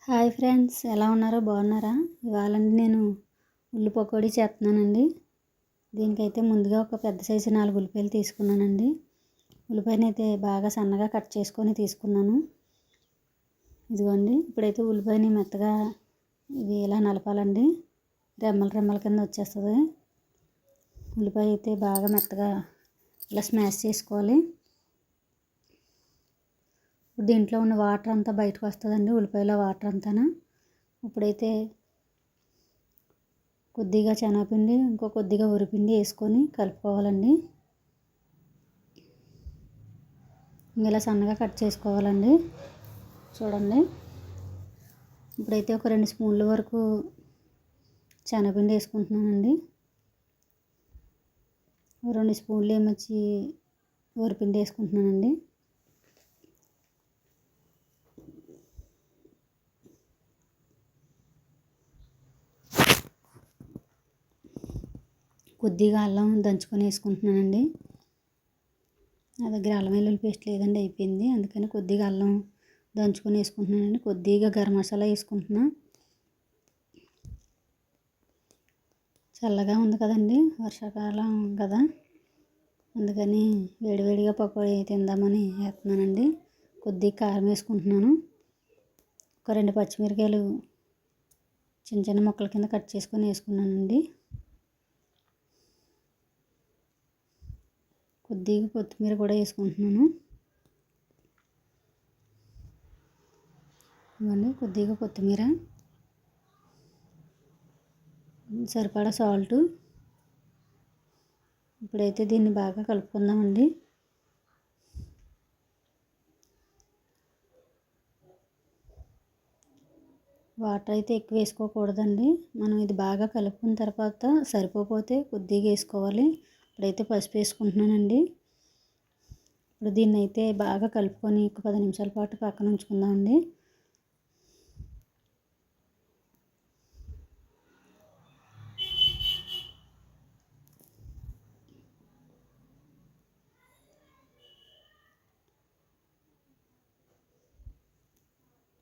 Hi friends, ఎలా ఉన్నారో బాగున్నారా? ఇవాళ నేను ఉల్లి పకోడీ చేస్తున్నానండి. దీనికైతే ముందుగా ఒక పెద్ద సైజు 4 ఉల్లిపాయలు తీసుకున్నానండి. ఉల్లిపాయని అయితే బాగా సన్నగా కట్ చేసుకొని తీసుకున్నాను. ఇదిగోండి, ఇప్పుడైతే ఉల్లిపాయని మెత్తగా ఇది ఇలా నలపాలండి. రెమ్మల రెమ్మల కింద వచ్చేస్తుంది. ఉల్లిపాయ అయితే బాగా మెత్తగా ఇలా స్మాష్ చేసుకోవాలి. దీంట్లో ఉన్న వాటర్ అంతా బయటకు వస్తుందండి, ఉల్లిపాయలో వాటర్ అంతా. ఇప్పుడైతే కొద్దిగా శనగపిండి, ఇంకో కొద్దిగా ఉరిపిండి వేసుకొని కలుపుకోవాలండి. ఇలా సన్నగా కట్ చేసుకోవాలండి. చూడండి, ఇప్పుడైతే ఒక 2 స్పూన్ల వరకు శనగపిండి వేసుకుంటున్నానండి. 2 స్పూన్లు ఏమొచ్చి ఉరిపిండి వేసుకుంటున్నానండి. కొద్దిగా అల్లం దంచుకొని వేసుకుంటున్నానండి. నా దగ్గర అల్లం వెల్లుల్లి పేస్ట్ లేదండి, అయిపోయింది. అందుకని కొద్దిగా అల్లం దంచుకొని వేసుకుంటున్నానండి. కొద్దిగా గరం మసాలా వేసుకుంటున్నా. చల్లగా ఉంది కదండి, వర్షాకాలం కదా, అందుకని వేడివేడిగా పకోడీ తిందామని వేస్తున్నానండి. కొద్దిగా కారం వేసుకుంటున్నాను. ఒక 2 పచ్చిమిరకాయలు చిన్న చిన్న ముక్కల కింద కట్ చేసుకొని వేసుకున్నానండి. కొద్దిగా కొత్తిమీర కూడా వేసుకుంటున్నాను. ఇవ్వండి, కొద్దిగా కొత్తిమీర, సరిపడా సాల్టు. ఇప్పుడైతే దీన్ని బాగా కలుపుకుందామండి. వాటర్ అయితే ఎక్కువ వేసుకోకూడదండి. మనం ఇది బాగా కలుపుకున్న తర్వాత సరిపోతే కొద్దిగా వేసుకోవాలి. ఇప్పుడైతే పసుపు వేసుకుంటున్నానండి. ఇప్పుడు దీన్ని అయితే బాగా కలుపుకొని ఒక 10 నిమిషాల పాటు పక్కన ఉంచుకుందామండి.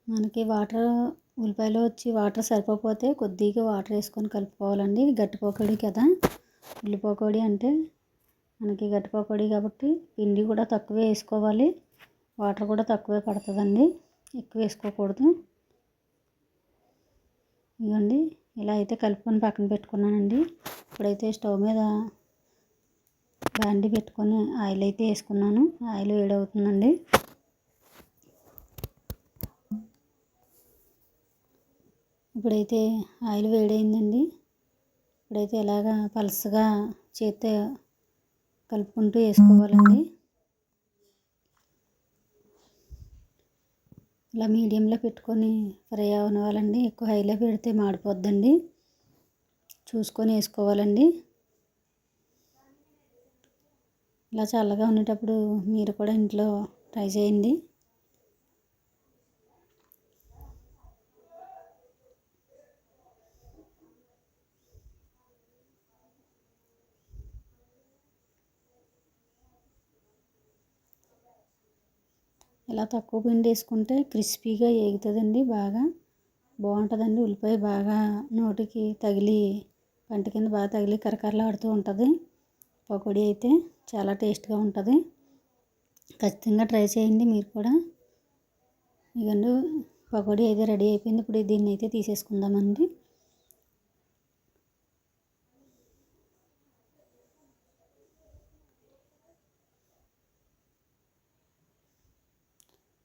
మనకి ఉల్లిపాయలో వచ్చి వాటర్ సరిపోతే కొద్దిగా వాటర్ వేసుకొని కలుపుకోవాలండి. గట్టి పకోడీ కదా, ఉల్లి పకోడీ అంటే మనకి గట్టి పకోడీ కాబట్టి పిండి కూడా తక్కువే వేసుకోవాలి, వాటర్ కూడా తక్కువే పడుతుందండి, ఎక్కువ వేసుకోకూడదు. ఇవ్వండి, ఇలా అయితే కలుపుకొని పక్కన పెట్టుకున్నానండి. ఇప్పుడైతే స్టవ్ మీద బాండి పెట్టుకొని ఆయిల్ అయితే వేసుకున్నాను. ఆయిల్ వేడవుతుందండి. ఇప్పుడైతే ఆయిల్ వేడైందండి. ఇప్పుడైతే ఇలాగా పలసగా చేత్తో కలుపుకుంటూ వేసుకోవాలండి. ఇలా మీడియంలో పెట్టుకొని ఫ్రై అవ్వనివ్వాలండి. ఎక్కువ హైలో పెడితే మాడిపోద్దండి, చూసుకొని వేసుకోవాలండి. ఇలా చల్లగా ఉండేటప్పుడు మీరు కూడా ఇంట్లో ట్రై చేయండి. ఇలా తక్కువ పిండి వేసుకుంటే క్రిస్పీగా వేగుతుందండి, బాగా బాగుంటుందండి. ఉల్లిపాయ బాగా నోటికి తగిలి పంట కింద బాగా తగిలి కరకరలాడుతూ ఉంటుంది. పకోడీ అయితే చాలా టేస్ట్గా ఉంటుంది. ఖచ్చితంగా ట్రై చేయండి మీరు కూడా. ఇదిగోండి, పకోడీ అయితే రెడీ అయిపోయింది. ఇప్పుడు దీన్ని అయితే తీసేసుకుందామండి.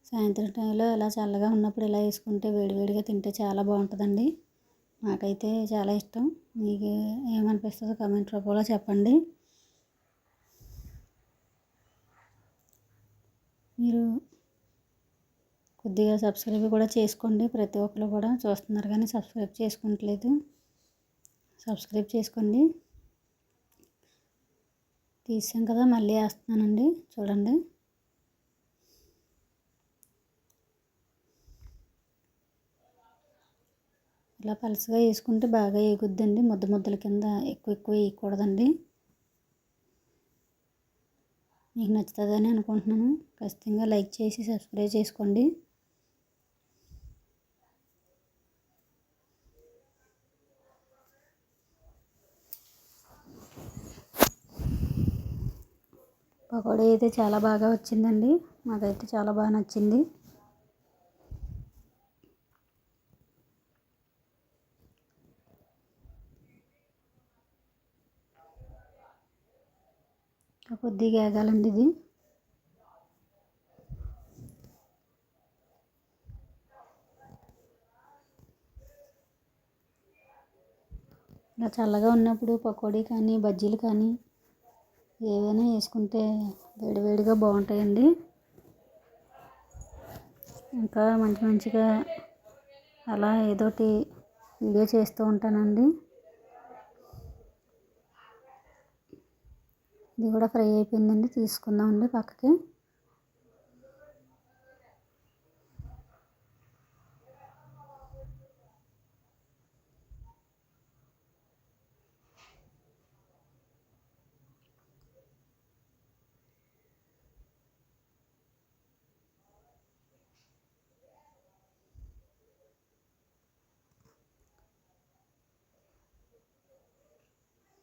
సాయంత్రం టైంలో ఇలా చల్లగా ఉన్నప్పుడు ఇలా వేసుకుంటే వేడివేడిగా తింటే చాలా బాగుంటుందండి. నాకైతే చాలా ఇష్టం. మీకు ఏమనిపిస్తుందో కామెంట్ రూపంలో చెప్పండి. మీరు కొద్దిగా సబ్స్క్రైబ్ కూడా చేసుకోండి. ప్రతి ఒక్కరు కూడా చూస్తున్నారు కానీ సబ్స్క్రైబ్ చేసుకోవట్లేదు. సబ్స్క్రైబ్ చేసుకోండి. తీసాం కదా, మళ్ళీ వేస్తున్నానండి. చూడండి, ఇలా పలుచగా వేసుకుంటే బాగా ఎగుద్దండి. ముద్ద ముద్దల కింద ఎక్కువ వేయకూడదండి. మీకు నచ్చుతుందని అనుకుంటున్నాను. ఖచ్చితంగా లైక్ చేసి సబ్స్క్రైబ్ చేసుకోండి. పకోడీ అయితే చాలా బాగా వచ్చిందండి. మాకైతే చాలా బాగా నచ్చింది. కొద్దిగా వేగాలండి ఇది. ఇలా చల్లగా ఉన్నప్పుడు పకోడీ కానీ బజ్జీలు కానీ ఏవైనా వేసుకుంటే వేడివేడిగా బాగుంటాయండి. ఇంకా మంచిగా అలా ఏదోటి వీడియో చేస్తూ ఉంటానండి. ఇది కూడా ఫ్రై అయిపోయిందండి, తీసుకుందామండి పక్కకి.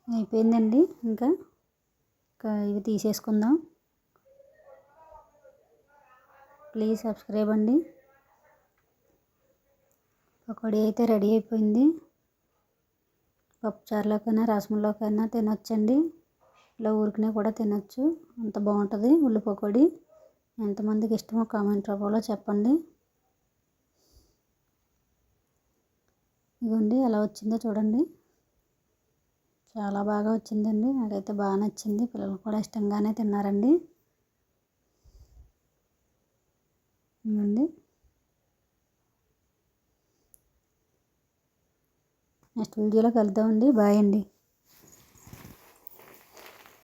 అయిపోయిందండి. ఇంకా ఇవి తీసేసుకుందాం. ప్లీజ్ సబ్స్క్రైబ్ అండి. పకోడీ అయితే రెడీ అయిపోయింది. పప్పుచారులోకైనా రసంలోకైనా తినొచ్చండి. ఇలా ఊరికనే కూడా తినొచ్చు, అంత బాగుంటుంది ఉల్లి పకోడీ. ఎంతమందికి ఇష్టమో కామెంట్ రూపంలో చెప్పండి. ఇదిగోండి ఎలా వచ్చిందో చూడండి. చాలా బాగా వచ్చిందండి. నాకైతే బాగా నచ్చింది. పిల్లలు కూడా ఇష్టంగానే తిన్నారండి. ఇవ్వండి. నెక్స్ట్ వీడియోలో కలుద్దామండి. బాయ్ అండి.